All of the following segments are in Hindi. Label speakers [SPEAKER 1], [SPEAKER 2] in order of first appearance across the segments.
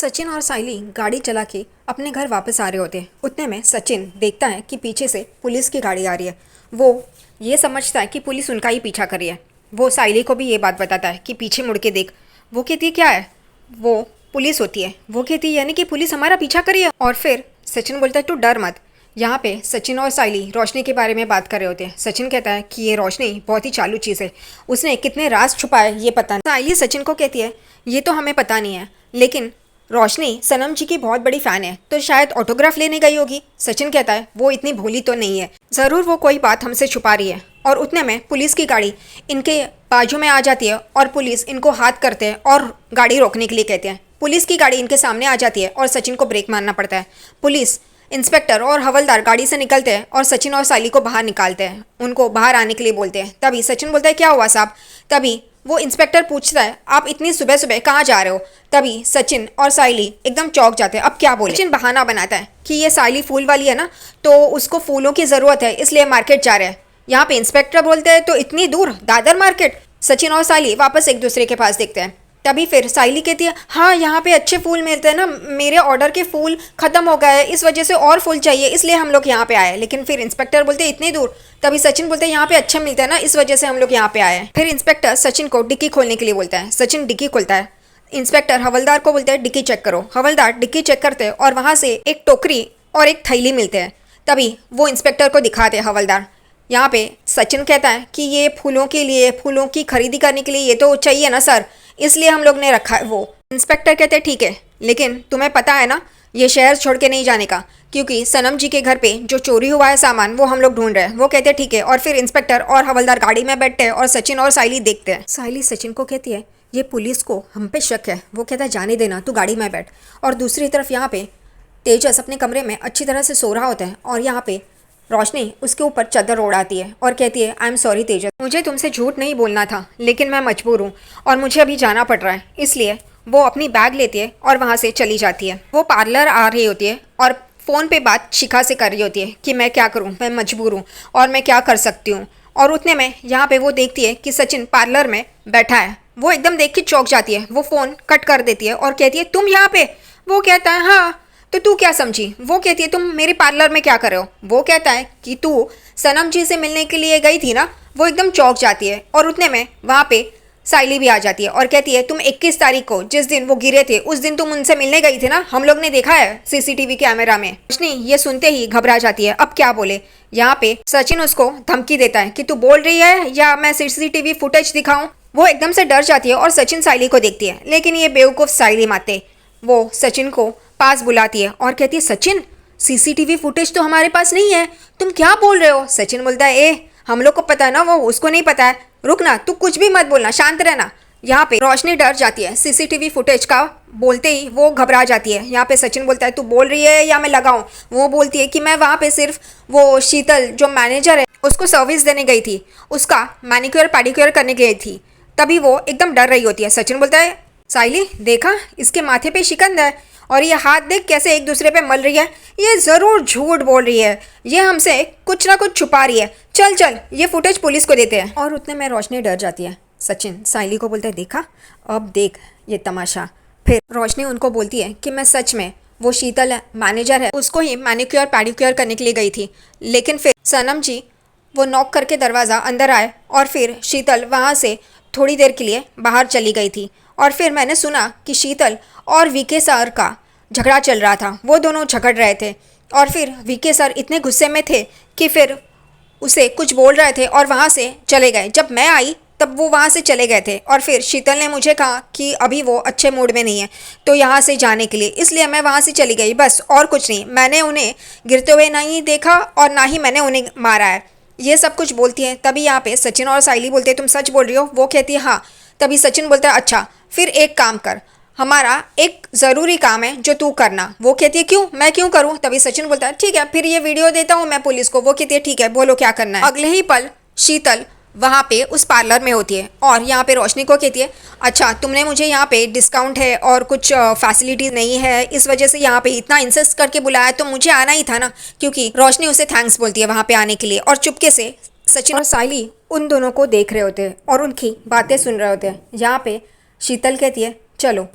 [SPEAKER 1] सचिन और साइली गाड़ी चला के अपने घर वापस आ रहे होते हैं। उतने में सचिन देखता है कि पीछे से पुलिस की गाड़ी आ रही है। वो ये समझता है कि पुलिस उनका ही पीछा कर रही है। वो साइली को भी ये बात बताता है कि पीछे मुड़ के देख। वो कहती है क्या है? वो पुलिस होती है। वो कहती है यानी कि पुलिस हमारा पीछा कर रही है। और फिर सचिन बोलता है तू डर मत। यहाँ पे सचिन और साइली रोशनी के बारे में बात कर रहे होते हैं। सचिन कहता है कि ये रोशनी बहुत ही चालू चीज़ है, उसने कितने राज छुपाए ये पता नहीं। साइली सचिन को कहती है ये तो हमें पता नहीं है, लेकिन रोशनी सनम जी की बहुत बड़ी फ़ैन है तो शायद ऑटोग्राफ लेने गई होगी। सचिन कहता है वो इतनी भोली तो नहीं है, ज़रूर वो कोई बात हमसे छुपा रही है। और उतने में पुलिस की गाड़ी इनके बाजू में आ जाती है और पुलिस इनको हाथ करते हैं और गाड़ी रोकने के लिए कहते हैं। पुलिस की गाड़ी इनके सामने आ जाती है और सचिन को ब्रेक मारना पड़ता है। पुलिस इंस्पेक्टर और हवलदार गाड़ी से निकलते हैं और सचिन और साइली को बाहर निकालते हैं, उनको बाहर आने के लिए बोलते हैं। तभी सचिन बोलता है क्या हुआ साहब? तभी वो इंस्पेक्टर पूछता है आप इतनी सुबह सुबह कहाँ जा रहे हो? तभी सचिन और साइली एकदम चौंक जाते हैं। अब क्या बोले? सचिन बहाना बनाता है कि ये साइली फूल वाली है ना, तो उसको फूलों की ज़रूरत है इसलिए मार्केट जा रहे हैं। यहाँ पे इंस्पेक्टर बोलते हैं तो इतनी दूर दादर मार्केट? सचिन और साइली वापस एक दूसरे के पास देखते हैं। तभी फिर साइली कहती है हाँ यहाँ पे अच्छे फूल मिलते हैं ना, मेरे ऑर्डर के फूल ख़त्म हो गए इस वजह से और फूल चाहिए इसलिए हम लोग यहाँ पे आए। लेकिन फिर इंस्पेक्टर बोलते हैं इतनी दूर? तभी सचिन बोलते हैं यहाँ पे अच्छे मिलते हैं ना इस वजह से हम लोग यहाँ पे आए हैं। फिर इंस्पेक्टर सचिन को डिक्की खोलने के लिए बोलता है। सचिन डिक्की खोलता है। इंस्पेक्टर हवलदार को बोलते हैं डिक्की चेक करो। हवलदार डिक्की चेक करते हैं और वहाँ से एक टोकरी और एक थैली मिलते हैं। तभी वो इंस्पेक्टर को दिखाते हैं हवलदार। यहाँ पे सचिन कहता है कि ये फूलों के लिए, फूलों की खरीदी करने के लिए ये तो चाहिए ना सर, इसलिए हम लोग ने रखा है। वो इंस्पेक्टर कहते हैं ठीक है, लेकिन तुम्हें पता है ना ये शहर छोड़ के नहीं जाने का, क्योंकि सनम जी के घर पे जो चोरी हुआ है सामान वो हम लोग ढूंढ रहे हैं। वो कहते हैं ठीक है। और फिर इंस्पेक्टर और हवलदार गाड़ी में बैठते हैं और सचिन और साइली देखते हैं। साइली सचिन को कहती है ये पुलिस को हम पे शक है। वो कहता है जाने देना, तू गाड़ी में बैठ। और दूसरी तरफ यहाँ पे तेजस अपने कमरे में अच्छी तरह से सो रहा होता है और यहाँ पे रोशनी उसके ऊपर चादर उड़ाती है और कहती है आई एम सॉरी तेजस, मुझे तुमसे झूठ नहीं बोलना था लेकिन मैं मजबूर हूँ और मुझे अभी जाना पड़ रहा है। इसलिए वो अपनी बैग लेती है और वहाँ से चली जाती है। वो पार्लर आ रही होती है और फ़ोन पे बात शिखा से कर रही होती है कि मैं क्या करूँ, मैं मजबूर हूँ और मैं क्या कर सकती हूँ। और उतने में यहाँ पे वो देखती है कि सचिन पार्लर में बैठा है। वो एकदम देख के चौंक जाती है। वो फ़ोन कट कर देती है और कहती है तुम यहाँ पे? वो कहता है हाँ, तो तू क्या समझी? वो कहती है तुम मेरे पार्लर में क्या कर रहे हो? वो कहता है कि तू सनम जी से मिलने के लिए गई थी ना। वो एकदम चौंक जाती है और उतने में वहाँ पे साइली भी आ जाती है और कहती है तुम 21 तारीख को जिस दिन वो गिरे थे उस दिन तुम उनसे मिलने गई थी ना, हम लोग ने देखा है सीसीटीवी कैमरा में। रोशनी ये सुनते ही घबरा जाती है, अब क्या बोले। यहाँ पे सचिन उसको धमकी देता है कि तू बोल रही है या मैं सीसीटीवी फुटेज दिखाऊं। वो एकदम से डर जाती है और सचिन साइली को देखती है, लेकिन ये बेवकूफ़ साइली माते वो सचिन को पास बुलाती है और कहती है सचिन सीसीटीवी फुटेज तो हमारे पास नहीं है, तुम क्या बोल रहे हो? सचिन बोलता है ए हम लोग को पता है ना, वो उसको नहीं पता है, रुक ना, तू कुछ भी मत बोलना, शांत रहना। यहाँ पे रोशनी डर जाती है सीसीटीवी फुटेज का बोलते ही वो घबरा जाती है। यहाँ पे सचिन बोलता है तू बोल रही है या मैं लगाऊं? वो बोलती है कि मैं वहाँ पे सिर्फ वो शीतल जो मैनेजर है उसको सर्विस देने गई थी, उसका मैनिक्योर पैडिक्योर करने गई थी। तभी वो एकदम डर रही होती है। सचिन बोलता है साइली देखा इसके माथे पे शिकंद है और ये हाथ देख कैसे एक दूसरे पे मल रही है, ये ज़रूर झूठ बोल रही है, ये हमसे कुछ ना कुछ छुपा रही है, चल चल ये फुटेज पुलिस को देते हैं। और उतने में रोशनी डर जाती है। सचिन साइली को बोलता है देखा अब देख ये तमाशा। फिर रोशनी उनको बोलती है कि मैं सच में वो शीतल मैनेजर है उसको ही मैनिक्योर पैडिक्योर करने के लिए गई थी, लेकिन फिर सनम जी वो नॉक करके दरवाज़ा अंदर आए और फिर शीतल वहाँ से थोड़ी देर के लिए बाहर चली गई थी। और फिर मैंने सुना कि शीतल और वीके सर का झगड़ा चल रहा था, वो दोनों झगड़ रहे थे और फिर वीके सर इतने गुस्से में थे कि फिर उसे कुछ बोल रहे थे और वहाँ से चले गए। जब मैं आई तब वो वहाँ से चले गए थे और फिर शीतल ने मुझे कहा कि अभी वो अच्छे मूड में नहीं है तो यहाँ से जाने के लिए, इसलिए मैं वहाँ से चली गई, बस और कुछ नहीं। मैंने उन्हें गिरते हुए नहीं देखा और ना ही मैंने उन्हें मारा है, ये सब कुछ बोलती है। तभी यहाँ पे सचिन और साइली बोलते हैं तुम सच बोल रही हो? वो कहती है हाँ। तभी सचिन बोलता है अच्छा फिर एक काम कर, हमारा एक ज़रूरी काम है जो तू करना। वो कहती है क्यों, मैं क्यों करूँ? तभी सचिन बोलता है ठीक है फिर ये वीडियो देता हूँ मैं पुलिस को। वो कहती है ठीक है बोलो क्या करना है। अगले ही पल शीतल वहाँ पे उस पार्लर में होती है और यहाँ पे रोशनी को कहती है अच्छा तुमने मुझे यहाँ पे डिस्काउंट है और कुछ फैसिलिटीज़ नहीं है इस वजह से यहाँ पे इतना इंसिस्ट करके बुलाया, तो मुझे आना ही था ना। क्योंकि रोशनी उसे थैंक्स बोलती है वहाँ पे आने के लिए और चुपके से सचिन और साइली उन दोनों को देख रहे होते हैं और उनकी बातें सुन रहे होते हैं। यहाँ पे शीतल कहती है चलो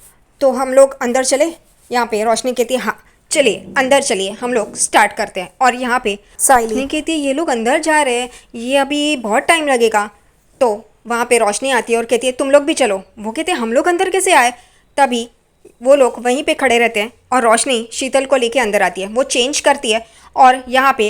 [SPEAKER 1] तो हम लोग अंदर चले। यहाँ पे रोशनी कहती है हाँ चलिए अंदर चलिए हम लोग स्टार्ट करते हैं। और यहाँ पे साइली कहती है ये लोग अंदर जा रहे हैं, ये अभी बहुत टाइम लगेगा। तो वहाँ पे रोशनी आती है और कहती है तुम लोग भी चलो। वो कहते हैं हम लोग अंदर कैसे आए। तभी वो लोग वहीं पे खड़े रहते हैं और रोशनी शीतल को लेके अंदर आती है। वो चेंज करती है और यहाँ पे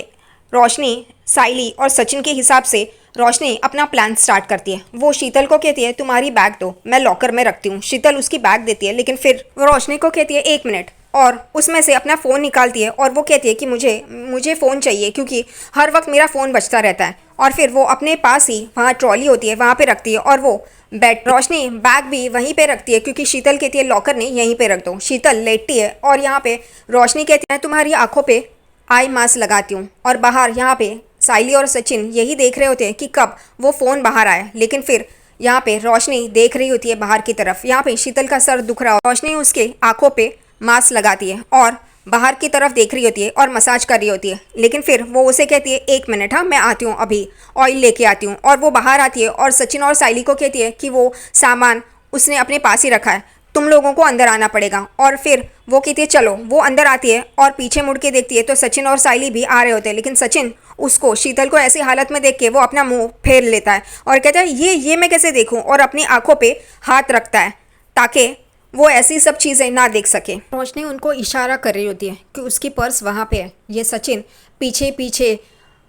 [SPEAKER 1] रोशनी साइली और सचिन के हिसाब से रोशनी अपना प्लान स्टार्ट करती है। वो शीतल को कहती है तुम्हारी बैग दो, मैं लॉकर में रखती हूँ। शीतल उसकी बैग देती है, लेकिन फिर रोशनी को कहती है 1 मिनट, और उसमें से अपना फ़ोन निकालती है और वो कहती है कि मुझे फ़ोन चाहिए क्योंकि हर वक्त मेरा फ़ोन बजता रहता है। और फिर वो अपने पास ही वहाँ ट्रॉली होती है वहाँ पे रखती है और वो रोशनी बैग भी वहीं पे रखती है क्योंकि शीतल कहती है लॉकर नहीं यहीं पे रख दो। शीतल लेटती है और यहाँ पे रोशनी कहती है तुम्हारी आंखों पे आई मास्क लगाती हूँ। और बाहर यहाँ पे साइली और सचिन यही देख रहे होते हैं कि कब वो फ़ोन बाहर आए, लेकिन फिर यहाँ पे रोशनी देख रही होती है बाहर की तरफ। यहाँ पे शीतल का सर दुख रहा हो, रोशनी उसके आंखों पे मास्क लगाती है और बाहर की तरफ देख रही होती है और मसाज कर रही होती है। लेकिन फिर वो उसे कहती है 1 मिनट, हाँ मैं आती हूँ, अभी ऑयल लेके आती हूँ। और वो बाहर आती है और सचिन और साइली को कहती है कि वो सामान उसने अपने पास ही रखा है, तुम लोगों को अंदर आना पड़ेगा। और फिर वो कहती है चलो। वो अंदर आती है और पीछे मुड़ के देखती है तो सचिन और साइली भी आ रहे होते हैं, लेकिन सचिन उसको शीतल को ऐसी हालत में देख के वो अपना मुंह फेर लेता है और कहता है ये मैं कैसे देखूं, और अपनी आंखों पे हाथ रखता है ताकि वो ऐसी सब चीज़ें ना देख सके। रोशनी उनको इशारा कर रही होती है कि उसकी पर्स वहाँ पे है। ये सचिन पीछे पीछे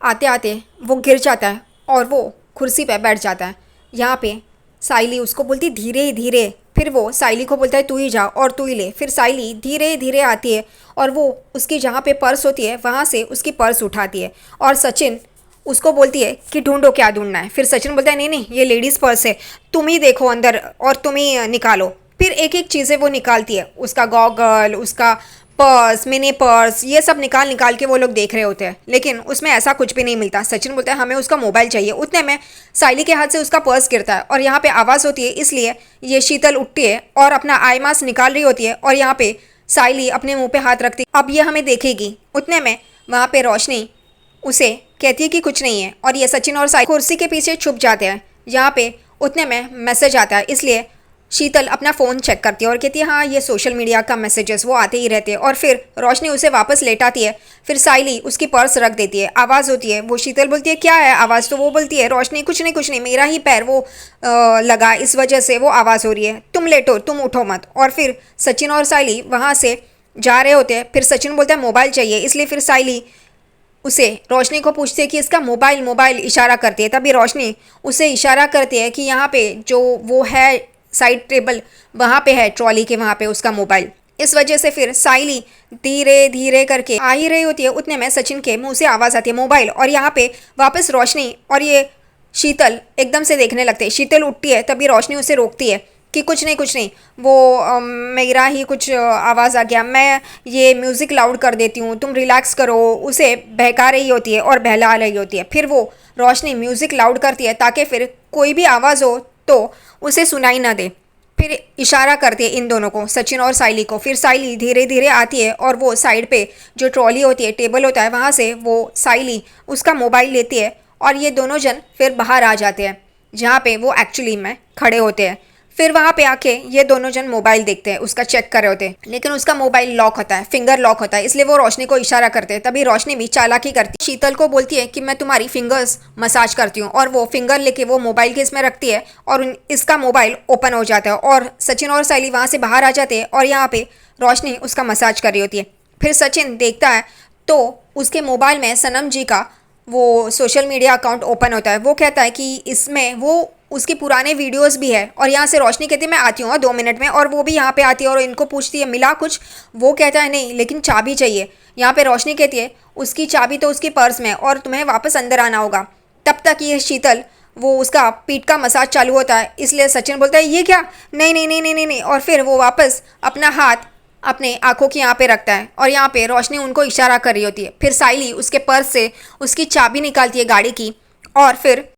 [SPEAKER 1] आते आते वो गिर जाता है और वो कुर्सी पे बैठ जाता है। यहाँ पे साइली उसको बोलती धीरे धीरे, फिर वो साइली को बोलता है तू ही जा और तू ही ले। फिर साइली धीरे धीरे आती है और वो उसकी जहाँ पे पर्स होती है वहाँ से उसकी पर्स उठाती है और सचिन उसको बोलती है कि ढूंढो क्या ढूंढना है। फिर सचिन बोलता है नहीं नहीं ये लेडीज़ पर्स है, तुम ही देखो अंदर और तुम ही निकालो। फिर एक एक चीज़ें वो निकालती है, उसका गॉगल, उसका पर्स, मिनी पर्स, ये सब निकाल निकाल के वो लोग देख रहे होते हैं, लेकिन उसमें ऐसा कुछ भी नहीं मिलता। सचिन बोलता है हमें उसका मोबाइल चाहिए। उतने में साइली के हाथ से उसका पर्स गिरता है और यहाँ पे आवाज़ होती है, इसलिए ये शीतल उठती है और अपना आई मास्क निकाल रही होती है और यहाँ पे साइली अपने मुंह पे हाथ रखती है, अब ये हमें देखेगी। उतने में वहाँ पे रोशनी उसे कहती है कि कुछ नहीं है और ये सचिन और साइली कुर्सी के पीछे छुप जाते हैं। यहाँ पे उतने में मैसेज आता है, इसलिए शीतल अपना फ़ोन चेक करती है और कहती है हाँ ये सोशल मीडिया का मैसेजेस वो आते ही रहते हैं। और फिर रोशनी उसे वापस लेटाती है। फिर साइली उसकी पर्स रख देती है। आवाज़ होती है, वो शीतल बोलती है क्या है आवाज़, तो वो बोलती है रोशनी कुछ नहीं मेरा ही पैर वो लगा, इस वजह से वो आवाज़ हो रही है, तुम लेटो तुम उठो मत। और फिर सचिन और साइली वहाँ से जा रहे होते हैं। फिर सचिन बोलता है मोबाइल चाहिए, इसलिए फिर साइली उसे रोशनी को पूछती है कि इसका मोबाइल इशारा करती है। तभी रोशनी उसे इशारा करती है कि यहाँ पे जो वो है साइड टेबल वहाँ पे है ट्रॉली के, वहाँ पे उसका मोबाइल। इस वजह से फिर साइली धीरे धीरे करके आ ही रही होती है। उतने में सचिन के मुंह से आवाज़ आती है मोबाइल, और यहाँ पे वापस रोशनी और ये शीतल एकदम से देखने लगते हैं। शीतल उठती है, तभी रोशनी उसे रोकती है कि कुछ नहीं वो मेरा ही कुछ आवाज़ आ गया, मैं ये म्यूज़िक लाउड कर देती हूँ, तुम रिलैक्स करो। उसे बहका रही होती है और बहला रही होती है। फिर वो रोशनी म्यूज़िक लाउड करती है ताकि फिर कोई भी आवाज़ हो तो उसे सुनाई ना दे। फिर इशारा करती है इन दोनों को, सचिन और साइली को। फिर साइली धीरे धीरे आती है और वो साइड पे जो ट्रॉली होती है, टेबल होता है, वहाँ से वो साइली उसका मोबाइल लेती है और ये दोनों जन फिर बाहर आ जाते हैं जहाँ पे वो एक्चुअली में खड़े होते हैं। फिर वहाँ पे आके ये दोनों जन मोबाइल देखते हैं, उसका चेक कर रहे होते हैं, लेकिन उसका मोबाइल लॉक होता है, फिंगर लॉक होता है, इसलिए वो रोशनी को इशारा करते हैं। तभी रोशनी भी चालाकी करती है, शीतल को बोलती है कि मैं तुम्हारी फिंगर्स मसाज करती हूँ, और वो फिंगर लेके वो मोबाइल के इसमें रखती है और इसका मोबाइल ओपन हो जाता है और सचिन और साइली वहाँ से बाहर आ जाते हैं और यहाँ पे रोशनी उसका मसाज कर रही होती है। फिर सचिन देखता है तो उसके मोबाइल में सनम जी का वो सोशल मीडिया अकाउंट ओपन होता है। वो कहता है कि इसमें वो उसके पुराने वीडियोस भी है, और यहाँ से रोशनी कहती है मैं आती हूँ 2 मिनट में, और वो भी यहाँ पे आती है और इनको पूछती है मिला कुछ। वो कहता है नहीं, लेकिन चाबी चाहिए। यहाँ पे रोशनी कहती है उसकी चाबी तो उसकी पर्स में और तुम्हें वापस अंदर आना होगा। तब तक ये शीतल वो उसका पीठ का मसाज चालू होता है, इसलिए सचिन बोलता है ये क्या, नहीं। और फिर वो वापस अपना हाथ अपने आंखों की यहाँ पे रखता है और यहाँ पे रोशनी उनको इशारा कर रही होती है। फिर साइली उसके पर्स से उसकी चाबी निकालती है गाड़ी की और फिर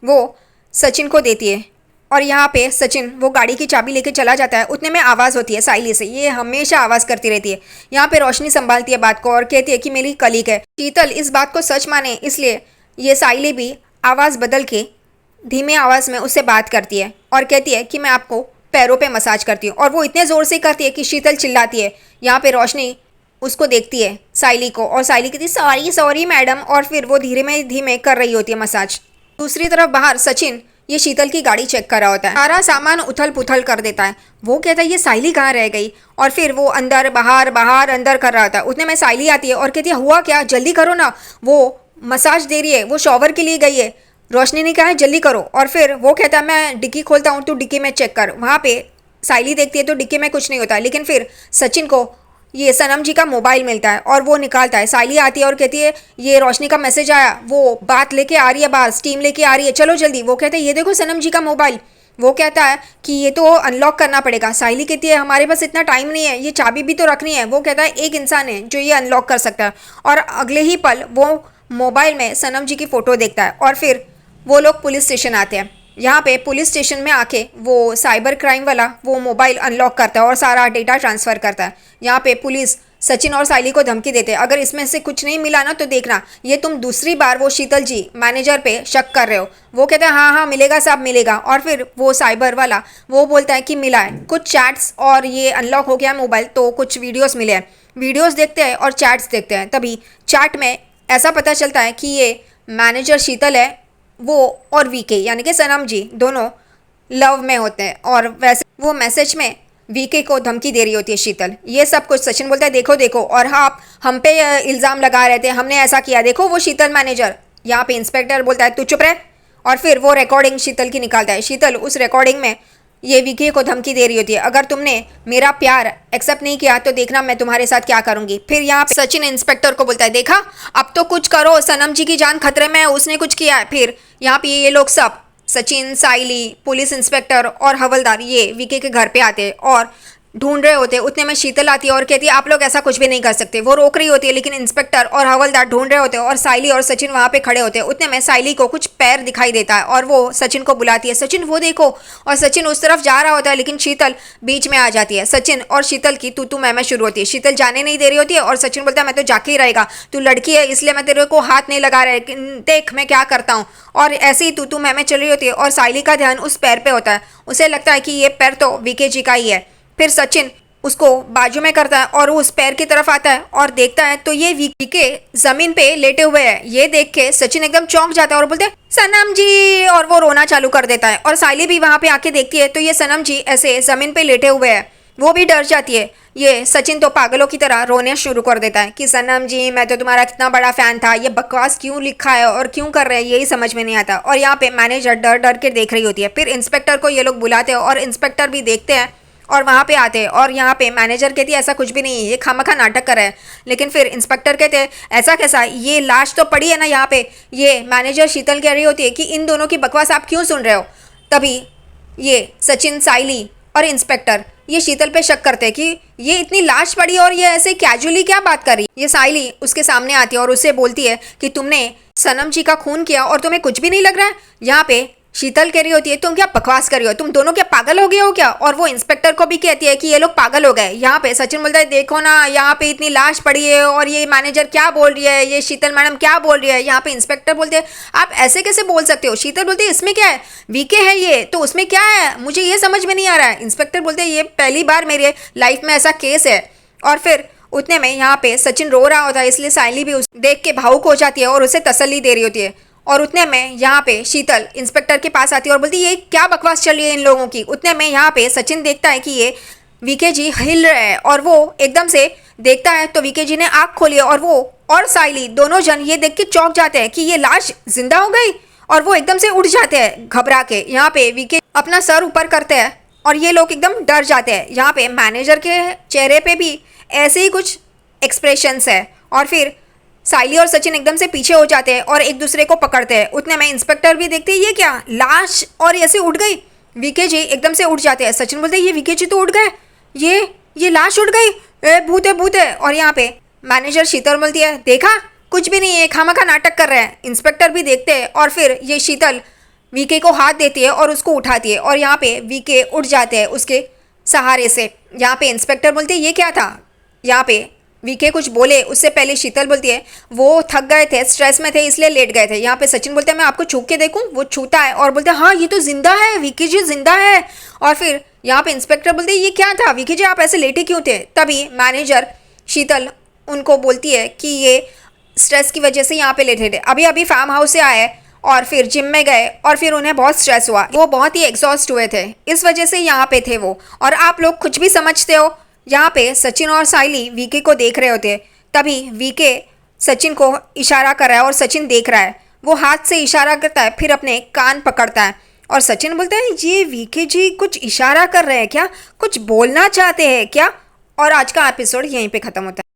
[SPEAKER 1] वो सचिन को देती है, और यहाँ पे सचिन वो गाड़ी की चाबी लेके चला जाता है। उतने में आवाज़ होती है साइली से, ये हमेशा आवाज़ करती रहती है। यहाँ पे रोशनी संभालती है बात को और कहती है कि मेरी कलीग है। शीतल इस बात को सच माने, इसलिए ये साइली भी आवाज़ बदल के धीमे आवाज़ में उससे बात करती है और कहती है कि मैं आपको पैरों पे मसाज करती है और वो इतने ज़ोर से करती है कि शीतल चिल्लाती है। यहाँ पे रोशनी उसको देखती है साइली को और साइली कहती है सॉरी सॉरी मैडम, और फिर वो धीरे में धीमे कर रही होती है मसाज। दूसरी तरफ बाहर सचिन ये शीतल की गाड़ी चेक कर रहा होता है, सारा सामान उथल पुथल कर देता है। वो कहता है ये साइली कहाँ रह गई, और फिर वो अंदर बाहर बाहर अंदर कर रहा होता है। उतने में साइली आती है और कहती है हुआ क्या, जल्दी करो ना, वो मसाज दे रही है, वो शॉवर के लिए गई है। रोशनी ने कहा है जल्दी करो, और फिर वो कहता है मैं डिक्की खोलता हूँ तो डिक्की में चेक कर। वहाँ पे साइली देखती है तो डिक्की में कुछ नहीं होता, लेकिन फिर सचिन को ये सनम जी का मोबाइल मिलता है और वो निकालता है। साइली आती है और कहती है ये रोशनी का मैसेज आया, वो बात लेके आ रही है बाहर, स्टीम लेके आ रही है, चलो जल्दी। वो कहते हैं ये देखो सनम जी का मोबाइल। वो कहता है कि ये तो अनलॉक करना पड़ेगा। साइली कहती है हमारे पास इतना टाइम नहीं है, ये चाबी भी तो रखनी है। वो कहता है एक इंसान है जो ये अनलॉक कर सकता है, और अगले ही पल वो मोबाइल में सनम जी की फ़ोटो देखता है और फिर वो लोग पुलिस स्टेशन आते हैं। यहाँ पे पुलिस स्टेशन में आके वो साइबर क्राइम वाला वो मोबाइल अनलॉक करता है और सारा डेटा ट्रांसफ़र करता है। यहाँ पे पुलिस सचिन और साइली को धमकी देते हैं अगर इसमें से कुछ नहीं मिला ना तो देखना ये तुम दूसरी बार वो शीतल जी मैनेजर पे शक कर रहे हो। वो कहता है हाँ हाँ मिलेगा सब मिलेगा, और फिर वो साइबर वाला वो बोलता है कि मिला है कुछ चैट्स और ये अनलॉक हो गया मोबाइल, तो कुछ वीडियोज़ मिले हैं। वीडियोज़ देखते हैं और चैट्स देखते हैं, तभी चैट में ऐसा पता चलता है कि ये मैनेजर शीतल है, वो और वीके यानी कि सनम जी दोनों लव में होते हैं, और वैसे वो मैसेज में वीके को धमकी दे रही होती है शीतल। ये सब कुछ सचिन बोलता है देखो देखो, और आप हम पे इल्ज़ाम लगा रहे थे, हमने ऐसा किया, देखो वो शीतल मैनेजर। यहाँ पे इंस्पेक्टर बोलता है तू चुप रह, और फिर वो रिकॉर्डिंग शीतल की निकालता है। शीतल उस रिकॉर्डिंग में ये वीके को धमकी दे रही होती है अगर तुमने मेरा प्यार एक्सेप्ट नहीं किया तो देखना मैं तुम्हारे साथ क्या करूंगी। फिर यहाँ सचिन इंस्पेक्टर को बोलता है देखा अब तो कुछ करो, सनम जी की जान खतरे में है, उसने कुछ किया है। फिर यहाँ पे ये लोग सब सचिन, साइली, पुलिस इंस्पेक्टर और हवलदार ये वीके के घर पे आते हैं और ढूंढ रहे होते हैं। उतने में शीतल आती है और कहती है आप लोग ऐसा कुछ भी नहीं कर सकते। वो रोक रही होती है, लेकिन इंस्पेक्टर और हवलदार ढूंढ रहे होते हैं और साइली और सचिन वहाँ पे खड़े होते हैं। उतने में साइली को कुछ पैर दिखाई देता है और वो सचिन को बुलाती है, सचिन वो देखो, और सचिन उस तरफ जा रहा होता है लेकिन शीतल बीच में आ जाती है। सचिन और शीतल की तू मैं शुरू होती है। शीतल जाने नहीं दे रही होती है और सचिन बोलता है मैं तो जाके ही रहेगा, तू लड़की है इसलिए मैं तेरे को हाथ नहीं लगा रहा है, देख मैं क्या करता हूँ। और ऐसे ही तू मैं चल रही होती है और साइली का ध्यान उस पैर पे होता है। उसे लगता है कि ये पैर तो वीके जी का ही है। फिर सचिन उसको बाजू में करता है और वो उस पैर की तरफ आता है और देखता है तो ये वीके जमीन पे लेटे हुए हैं। ये देख के सचिन एकदम चौंक जाता है और बोलते हैं सनम जी, और वो रोना चालू कर देता है। और साइली भी वहां पे आके देखती है तो ये सनम जी ऐसे जमीन पे लेटे हुए हैं, वो भी डर जाती है। ये सचिन तो पागलों की तरह रोने शुरू कर देता है कि सनम जी मैं तो तुम्हारा कितना बड़ा फैन था, ये बकवास क्यों लिखा है और क्यों कर रहे हैं यही समझ में नहीं आता। और यहाँ पे मैनेजर डर डर के देख रही होती है। फिर इंस्पेक्टर को ये लोग बुलाते हैं और इंस्पेक्टर भी देखते हैं और वहाँ पे आते हैं। और यहाँ पे मैनेजर कहती है ऐसा कुछ भी नहीं है, ये खामखा नाटक कर रहा है। लेकिन फिर इंस्पेक्टर कहते हैं ऐसा कैसा, ये लाश तो पड़ी है ना यहाँ पे। ये मैनेजर शीतल कह रही होती है कि इन दोनों की बकवास आप क्यों सुन रहे हो। तभी ये सचिन, साइली और इंस्पेक्टर ये शीतल पे शक करते हैं कि ये इतनी लाश पड़ी और ये ऐसे कैजुअली क्या बात कर रही है। ये साइली उसके सामने आती है और उससे बोलती है कि तुमने सनम जी का खून किया और तुम्हें कुछ भी नहीं लग रहा है। यहाँ पे शीतल कह रही होती है तुम क्या बकवास कर रही हो, तुम दोनों क्या पागल हो गए हो क्या। और वो इंस्पेक्टर को भी कहती है कि ये लोग पागल हो गए। यहाँ पे सचिन बोलता है देखो ना यहाँ पे इतनी लाश पड़ी है और ये मैनेजर क्या बोल रही है, ये शीतल मैडम क्या बोल रही है। यहाँ पे इंस्पेक्टर बोलते हैं आप ऐसे कैसे बोल सकते हो। शीतल बोलती है इसमें क्या है, वीके है ये तो उसमें क्या है, मुझे ये समझ में नहीं आ रहा है। इंस्पेक्टर बोलते हैं ये पहली बार मेरे लाइफ में ऐसा केस है। और फिर उतने में यहाँ पे सचिन रो रहा होता है, इसलिए साइली भी उस देख के भावुक हो जाती है और उसे तसल्ली दे रही होती है। और उतने में यहाँ पे शीतल इंस्पेक्टर के पास आती है और बोलती है ये क्या बकवास चल रही है इन लोगों की। उतने में यहाँ पे सचिन देखता है कि ये वीके जी हिल रहे हैं और वो एकदम से देखता है तो वीके जी ने आँख खोली है और वो और साइली दोनों जन ये देख के चौंक जाते हैं कि ये लाश जिंदा हो गई, और वो एकदम से उठ जाते हैं घबरा के। यहाँ पे वीके अपना सर ऊपर करते हैं और ये लोग एकदम डर जाते हैं। यहाँ पे मैनेजर के चेहरे पे भी ऐसे ही कुछ एक्सप्रेशंस है। और फिर साइली और सचिन एकदम से पीछे हो जाते हैं और एक दूसरे को पकड़ते हैं। उतने में इंस्पेक्टर भी देखते हैं ये क्या लाश, और ऐसे उठ गई। वीके जी एकदम से उठ जाते हैं। सचिन बोलते हैं ये वीके जी तो उठ गए, ये लाश उठ गई, भूत है भूत है। और यहाँ पे मैनेजर शीतल बोलती है देखा कुछ भी नहीं है, खामखा नाटक कर रहे हैं। इंस्पेक्टर भी देखते हैं और फिर ये शीतल वीके को हाथ देती है और उसको उठाती है और यहाँ पे वीके उठ जाते हैं उसके सहारे से। यहाँ पे इंस्पेक्टर बोलते हैं ये क्या था। यहाँ पे वीके कुछ बोले उससे पहले शीतल बोलती है वो थक गए थे, स्ट्रेस में थे, इसलिए लेट गए थे। यहाँ पे सचिन बोलते हैं मैं आपको छू के देखूं। वो छूता है और बोलते हैं हाँ ये तो जिंदा है, वीके जी जिंदा है। और फिर यहाँ पे इंस्पेक्टर बोलते हैं ये क्या था वीके जी, आप ऐसे लेटे क्यों थे। तभी मैनेजर शीतल उनको बोलती है कि ये स्ट्रेस की वजह से यहाँ पे लेटे थे, अभी अभी फार्म हाउस से आए और फिर जिम में गए और फिर उन्हें बहुत स्ट्रेस हुआ, वो बहुत ही एग्जॉस्ट हुए थे, इस वजह से यहाँ पे थे वो। और आप लोग कुछ भी समझते हो। यहाँ पे सचिन और साइली वीके को देख रहे होते हैं। तभी वीके सचिन को इशारा कर रहा है और सचिन देख रहा है। वो हाथ से इशारा करता है, फिर अपने कान पकड़ता है और सचिन बोलता है ये वीके जी कुछ इशारा कर रहे हैं क्या, कुछ बोलना चाहते हैं क्या। और आज का एपिसोड यहीं पे ख़त्म होता है।